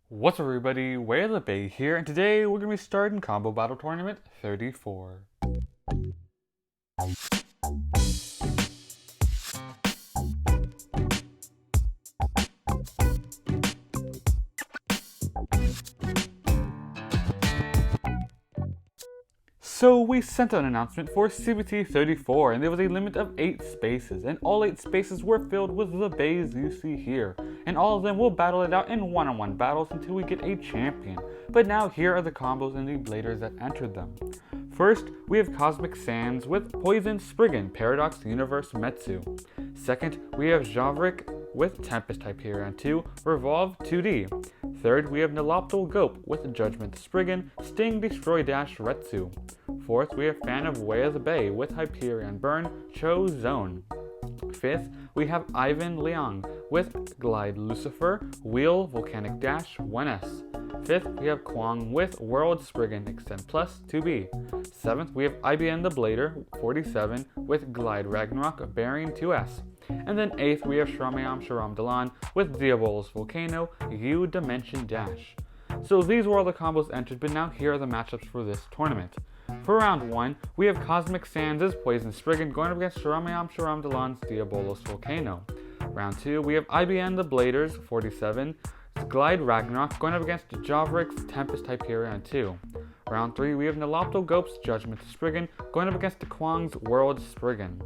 What's up everybody, WayOfTheBey here, and today we're going to be starting Combo Battle Tournament 34. So we sent out an announcement for CBT 34, and there was a limit of 8 spaces, and all 8 spaces were filled with the bays you see here, and all of them will battle it out in one-on-one battles until we get a champion. But now here are the combos and the bladers that entered them. First, we have Cosmic Sands with Poison Spriggan, Paradox Universe Metsu. Second, we have Javrik with Tempest Hyperion 2, Revolve 2D. Third, we have Niloptal GOPE with Judgment Spriggan, Sting Destroy Dash Retsu. Fourth, we have Fan of WayOfTheBey with Hyperion Burn, Cho Zone. Fifth, we have Ivan Liang with Glide Lucifer, Wheel Volcanic Dash 1S. Fifth, we have Kwang with World Spriggan Xtend Plus 2B. Seventh, we have IBN the Blader 47 with Glide Ragnarok Bearing 2S. And then eighth, we have Shahrom Dahlan with Diabolos Volcano U Dimension Dash. So these were all the combos entered, but now here are the matchups for this tournament. For round 1, we have Cosmic Sands' Poison Spriggan going up against Shahrom Dahlan's Diabolos Volcano. Round 2, we have IBN the Bladers 47, Glide Ragnarok going up against Javrik's Tempest Hyperion 2. Round 3, we have Niloptal GOPE's Judgment Spriggan going up against Kwang's World Spriggan.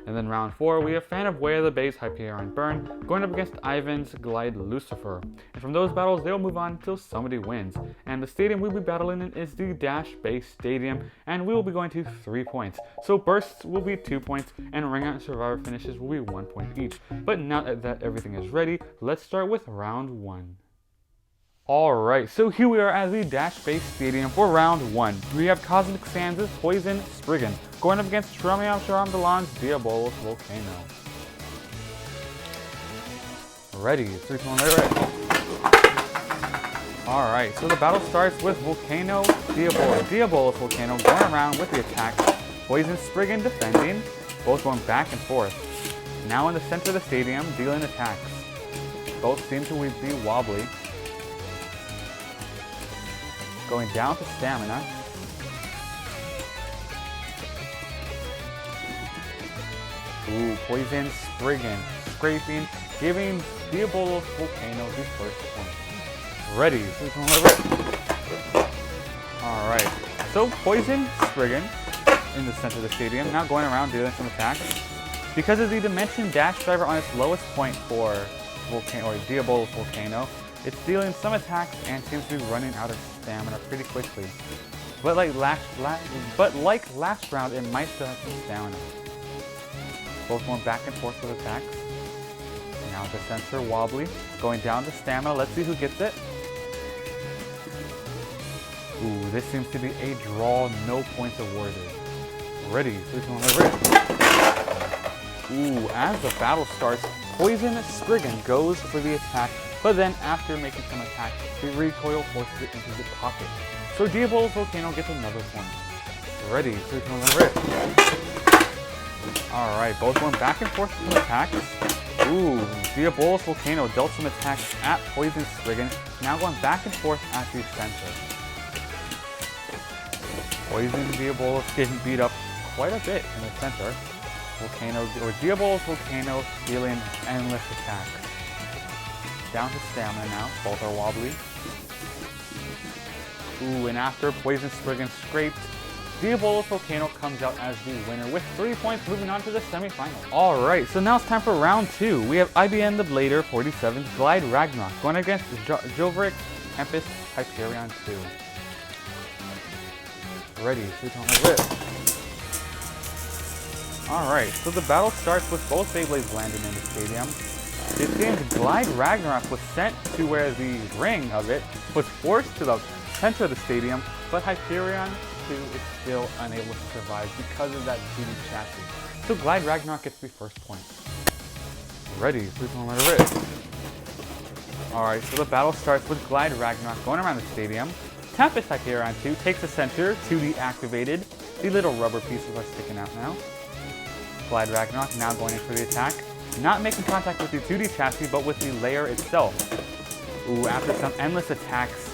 And then round 4, we have Fan of WayOfTheBey's Hyperion Burn going up against Ivan's Glide Lucifer. And from those battles, they'll move on until somebody wins. And the stadium we'll be battling in is the Dash Base Stadium, and we will be going to 3 points. So bursts will be 2 points, and ring out and survivor finishes will be 1 point each. But now that everything is ready, let's start with round 1. Alright, so here we are at the Dash Base Stadium for round 1. We have Cosmic Sands' Poison Spriggan going up against Shahrom Dahlan's Diabolos Volcano. Ready, 3, 2, 1, ready. Alright, so the battle starts with Volcano, Diabolos Volcano going around with the attack. Poison Spriggan defending, both going back and forth. Now in the center of the stadium, dealing attacks. Both seem to be wobbly. Going down to stamina. Ooh, Poison Spriggan scraping, giving Diabolos Volcano the first point. Ready. Alright, so Poison Spriggan in the center of the stadium, now going around dealing some attacks. Because of the Dimension Dash driver on its lowest point for Diabolos Volcano, it's dealing some attacks and seems to be running out of stamina pretty quickly. But like last round, it might still have some stamina. Both going back and forth with attacks. Now the center wobbly, going down to stamina. Let's see who gets it. Ooh, this seems to be a draw, no points awarded. Ready, 3, 2, 1, ready. Ooh, as the battle starts, Poison Spriggan goes for the attack, but then after making some attacks, the recoil forces it into the pocket. So Diabolos Volcano gets another point. Ready, 3, 2, 1, ready. Alright, both going back and forth with some attacks. Ooh, Diabolos Volcano dealt some attacks at Poison Spriggan, now going back and forth at the center. Poison Diabolos getting beat up quite a bit in the center. Diabolos Volcano dealing endless attacks. Down to stamina now, both are wobbly. Ooh, and after Poison Spriggan scraped, Diabolos Volcano comes out as the winner with 3 points, moving on to the semifinals. Alright, so now it's time for round 2. We have IBN the Blader 47's Glide Ragnarok going against Javrik's Tempest Hyperion 2. Ready, 3, 2, 1, rip. Alright, so the battle starts with both Beyblades landing in the stadium. It seems Glide Ragnarok was sent to where the ring of it was forced to the center of the stadium, but Hyperion 2 is still unable to survive because of that cheating chassis. So Glide Ragnarok gets the first point. Ready, 3, 2, 1, ready. Alright, so the battle starts with Glide Ragnarok going around the stadium. Tempest Hyperion 2 takes the center to the activated. The little rubber pieces are sticking out now. Glide Ragnarok now going in for the attack. Not making contact with the 2D chassis, but with the layer itself. Ooh, after some endless attacks,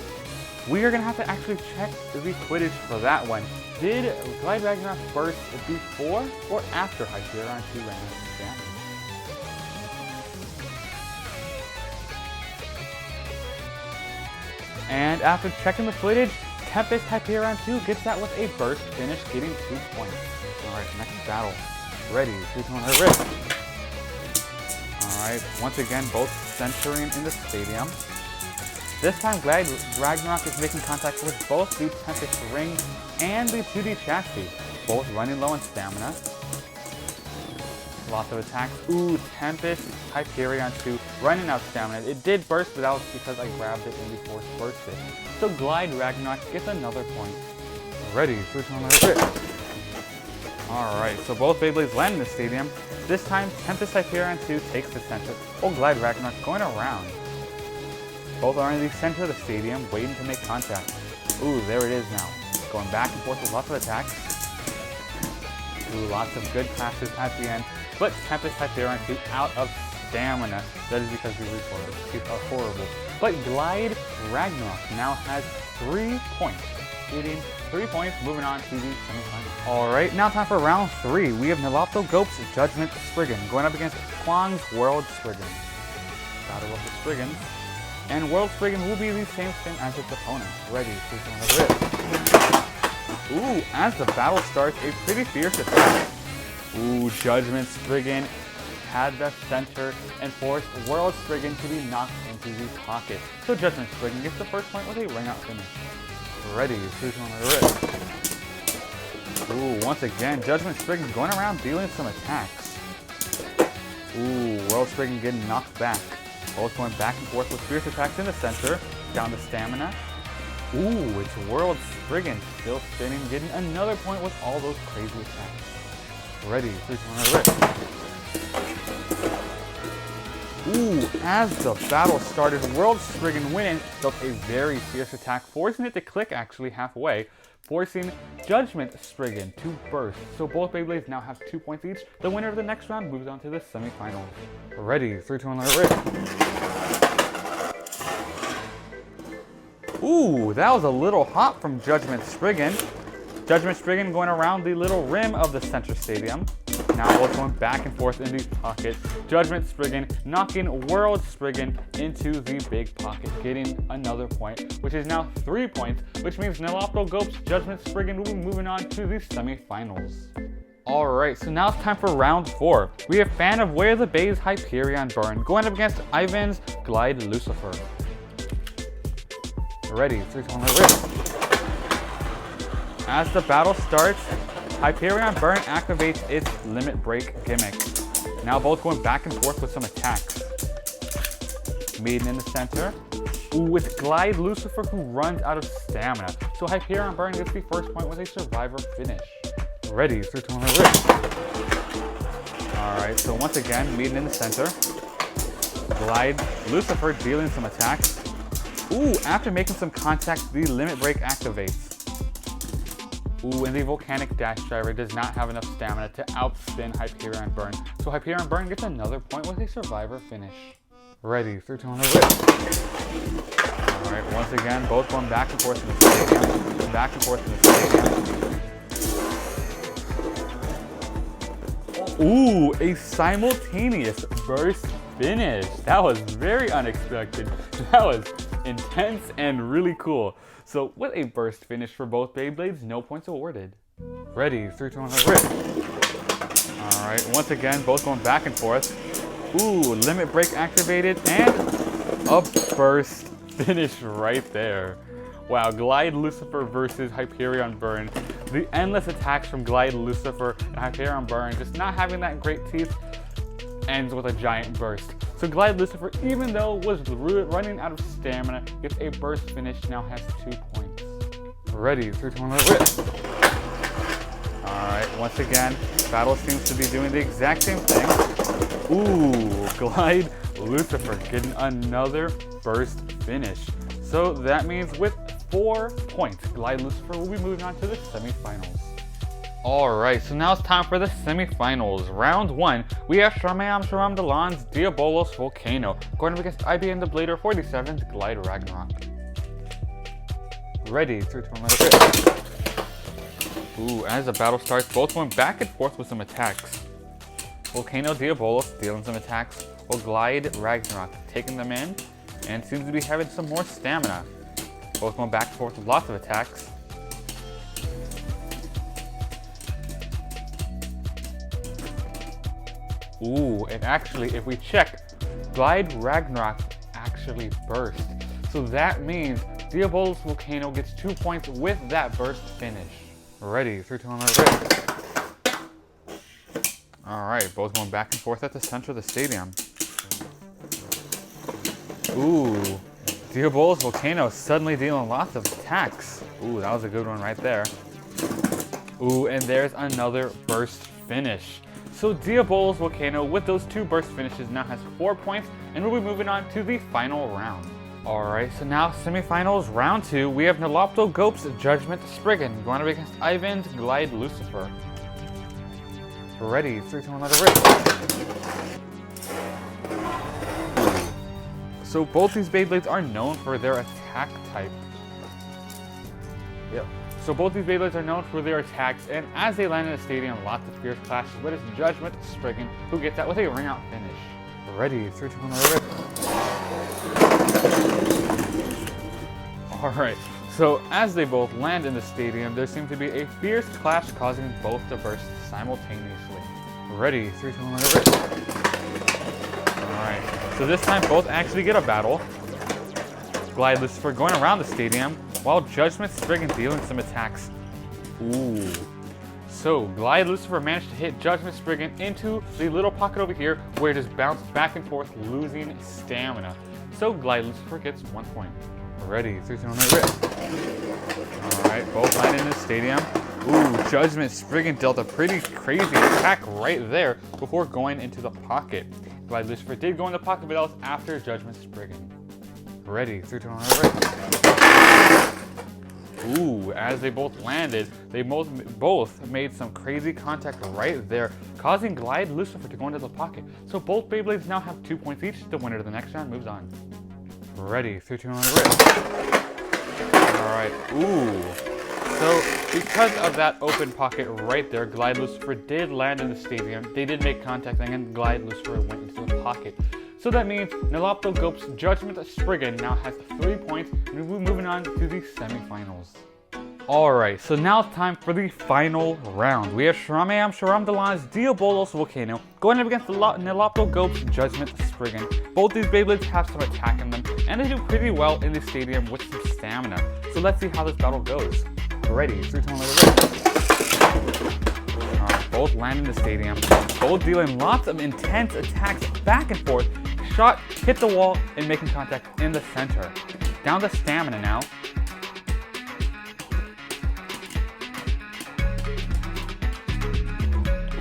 we are going to have to actually check the footage for that one. Did Glide Ragnarok burst before or after Hyperion 2 ran out of stamina? And after checking the footage, Tempest Hyperion 2 gets that with a burst finish, getting 2 points. Alright, next battle. Ready, 3, 2, 1, hit. Alright, once again, both centering in the stadium. This time, Glide Ragnarok is making contact with both the Tempest ring and the 2D chassis, both running low on stamina. Lots of attacks. Ooh, Tempest Hyperion 2 running out of stamina. It did burst, but that was because I grabbed it and before it bursted. So Glide Ragnarok gets another point. Ready, 3, 2, 1, hit. Alright, so both Beyblades land in the stadium. This time, Tempest Hyperion 2 takes the center, while Glide Ragnarok going around. Both are in the center of the stadium, waiting to make contact. Ooh, there it is now. Going back and forth with lots of attacks. Ooh, lots of good clashes at the end. But Tempest Hyperion 2 out of stamina. That is because we recoiled. These are horrible. But Glide Ragnarok now has 3 points. Getting 3 points, moving on to the semifinals. Alright, now time for round 3. We have GOPE's Judgment Spriggan going up against Kwang's World Spriggan. Battle of the Spriggans. And World Spriggan will be the same thing as its opponent. Ready, 3, 2, 1, hit. Ooh, as the battle starts, a pretty fierce attack. Ooh, Judgment Spriggan had the center and forced World Spriggan to be knocked into the pocket. So Judgment Spriggan gets the first point with a ring out finish. Ready, 3, 2, 1, hit. Ooh, once again, Judgment Spriggan going around dealing some attacks. Ooh, World Spriggan getting knocked back. Both going back and forth with fierce attacks in the center, down to stamina. Ooh, it's World Spriggan still spinning, getting another point with all those crazy attacks. Ready, 3, 2, 1, rip. Ooh, as the battle started, World Spriggan winning built a very fierce attack, forcing it to click actually halfway, forcing Judgment Spriggan to burst. So both Beyblades now have 2 points each. The winner of the next round moves on to the semifinals. Ready, 3, 2, 1, rip. Ooh, that was a little hot from Judgment Spriggan. Judgment Spriggan going around the little rim of the center stadium. Now both going back and forth in the pocket. Judgment Spriggan knocking World Spriggan into the big pocket, getting another point, which is now 3 points, which means GOPE's Judgment Spriggan will be moving on to the semifinals. Alright, so now it's time for round 4. We have fan of WayOfTheBey's Hyperion Burn going up against Ivan's Glide Lucifer. Ready, 3, 2, 1, rip. As the battle starts, Hyperion Burn activates its Limit Break gimmick. Now both going back and forth with some attacks. Maiden in the center. Ooh, with Glide Lucifer who runs out of stamina. So Hyperion Burn gets the first point with a survivor finish. Ready, 3, 2, 1, rip. Alright, so once again, Maiden in the center. Glide Lucifer dealing some attacks. Ooh, after making some contact, the Limit Break activates. Ooh, and the Volcanic Dash Driver does not have enough stamina to outspin Hyperion Burn. So Hyperion Burn gets another point with a survivor finish. Ready, 3, 2, 1, rip. Alright, once again, both going back and forth in the stadium. Back and forth in the stadium. Ooh, a simultaneous burst finish. That was very unexpected. That was intense and really cool. So with a burst finish for both Beyblades, no points awarded. Ready, 3, 2, 1, rip. Alright, once again, both going back and forth. Ooh, Limit Break activated and a burst finish right there. Wow, Glide Lucifer versus Hyperion Burn. The endless attacks from Glide Lucifer and Hyperion Burn, just not having that great teeth, ends with a giant burst. So Glide Lucifer, even though was running out of stamina, gets a burst finish, now has 2 points. Ready, 3, 2, 1, rip. Alright, once again, battle seems to be doing the exact same thing. Ooh, Glide Lucifer getting another burst finish. So that means with 4 points, Glide Lucifer will be moving on to the semifinals. Alright, so now it's time for the semifinals. Round 1, we have Shahrom Dahlan's Diabolos Volcano going up against IB and the Blader 47's Glide Ragnarok. Ready, 3, 2, 1, Ooh, as the battle starts, both went back and forth with some attacks. Volcano Diabolos dealing some attacks, while Glide Ragnarok taking them in, and seems to be having some more stamina. Both going back and forth with lots of attacks. Ooh, and actually, if we check, Glide Ragnarok actually burst. So that means Diabolos Volcano gets 2 points with that burst finish. Ready, 3, 2, 1, ready. Alright, both going back and forth at the center of the stadium. Ooh, Diabolos Volcano suddenly dealing lots of attacks. Ooh, that was a good one right there. Ooh, and there's another burst finish. So Diabolos Volcano with those 2 burst finishes now has 4 points, and we'll be moving on to the final round. Alright, so now semifinals round 2, we have GOPE's Judgment Spriggan going up against Ivan's Glide Lucifer. Ready, 3, 2, 1, ready. So both these Beyblades are known for their attack type. Yep. So both these Beyblades are known for their attacks, and as they land in the stadium, lots of fierce clashes, but it's Judgment Spriggan who gets that with a ring out finish. Ready, 3, 2, 1, ready. Alright, so as they both land in the stadium, there seems to be a fierce clash causing both to burst simultaneously. Ready, 3, 2, 1, ready. Alright, so this time both actually get a battle. Glide Lucifer going around the stadium, while Judgment Spriggan dealing some attacks. Ooh. So Glide Lucifer managed to hit Judgment Spriggan into the little pocket over here where it just bounced back and forth, losing stamina. So Glide Lucifer gets 1 point. Ready, 3, 2, 1, ready. Alright, both land in the stadium. Ooh, Judgment Spriggan dealt a pretty crazy attack right there before going into the pocket. Glide Lucifer did go in the pocket, but that was after Judgment Spriggan. Ready, 3, 2, 1, ready. Ooh, as they both landed, they both made some crazy contact right there, causing Glide Lucifer to go into the pocket. So both Beyblades now have 2 points each. The winner of the next round moves on. Ready, 3, 2, 1, ready. Alright, ooh. So, because of that open pocket right there, Glide Lucifer did land in the stadium. They did make contact, and then Glide Lucifer went into the pocket. So that means GOPE's Judgment Spriggan now has 3 points, and we're moving on to the semifinals. Alright, so now it's time for the final round. We have Shahrom Dahlan's Diabolos Volcano going up against GOPE's Judgment Spriggan. Both these Beyblades have some attack in them, and they do pretty well in the stadium with some stamina. So let's see how this battle goes. Ready, 3, 2, 1, ready. Alright, both land in the stadium, both dealing lots of intense attacks back and forth. Shot, hit the wall, and making contact in the center. Down to stamina now.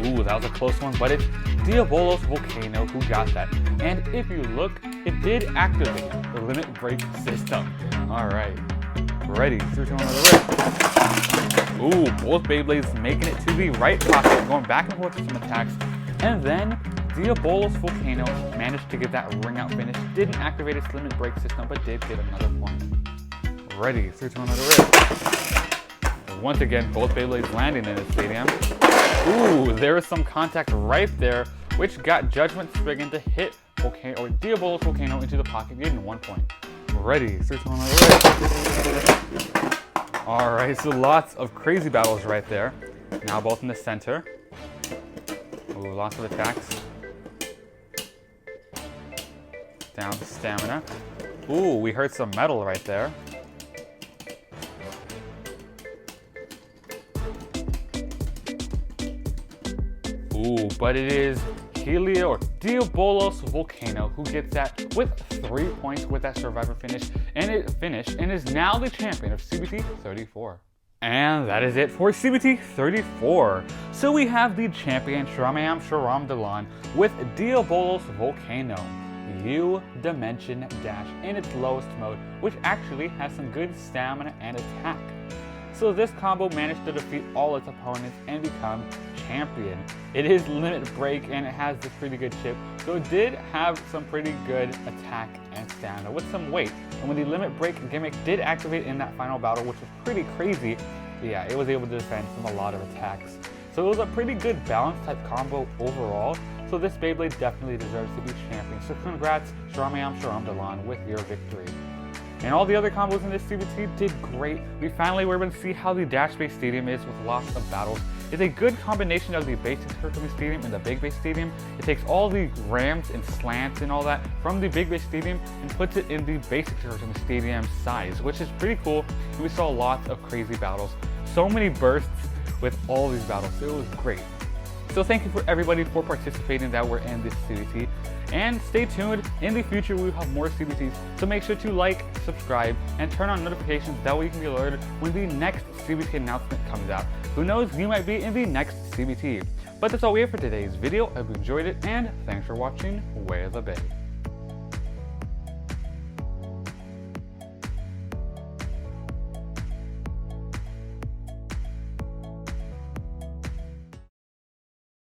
Ooh, that was a close one, but it's Diabolos Volcano who got that. And if you look, it did activate the limit break system. Alright. Ready, 3, 2, 1, ready. Ooh, both Beyblades making it to the right pocket, going back and forth with some attacks. And then Diabolos Volcano managed to get that ring out finish. Didn't activate its limit break system, but did get another point. Ready, 3, 2, 1, ready. Once again, both Beyblades landing in the stadium. Ooh, there was some contact right there, which got Judgment Spriggan to hit Diabolos Volcano into the pocket, getting 1 point. Ready, 3, 2, 1, ready. Alright, so lots of crazy battles right there. Now both in the center. Ooh, lots of attacks. Down to stamina. Ooh, we heard some metal right there. Ooh, but it is Diabolos Volcano who gets that with 3 points with that survivor finish, and is now the champion of CBT 34. And that is it for CBT 34. So we have the champion Shahrom Dahlan with Diabolos Volcano, U-Dimension Dash in its lowest mode, which actually has some good stamina and attack. So this combo managed to defeat all its opponents and become champion. It is limit break and it has this pretty good chip, so it did have some pretty good attack and stamina with some weight. And when the limit break gimmick did activate in that final battle, which was pretty crazy, yeah, it was able to defend from a lot of attacks. So it was a pretty good balance type combo overall. So this Beyblade definitely deserves to be champion. So congrats, Shahrom, Dahlan, with your victory. And all the other combos in this CBT did great. We finally were able to see how the dash-based stadium is with lots of battles. It's a good combination of the basic Circular Stadium and the big base stadium. It takes all the ramps and slants and all that from the big base stadium and puts it in the basic Circular Stadium size, which is pretty cool. And we saw lots of crazy battles. So many bursts with all these battles. It was great. So thank you for everybody for participating that were in this CBT. And stay tuned, in the future we will have more CBTs, so make sure to like, subscribe, and turn on notifications, that way you can be alerted when the next CBT announcement comes out. Who knows, you might be in the next CBT. But that's all we have for today's video. I hope you enjoyed it, and thanks for watching WayOfTheBey.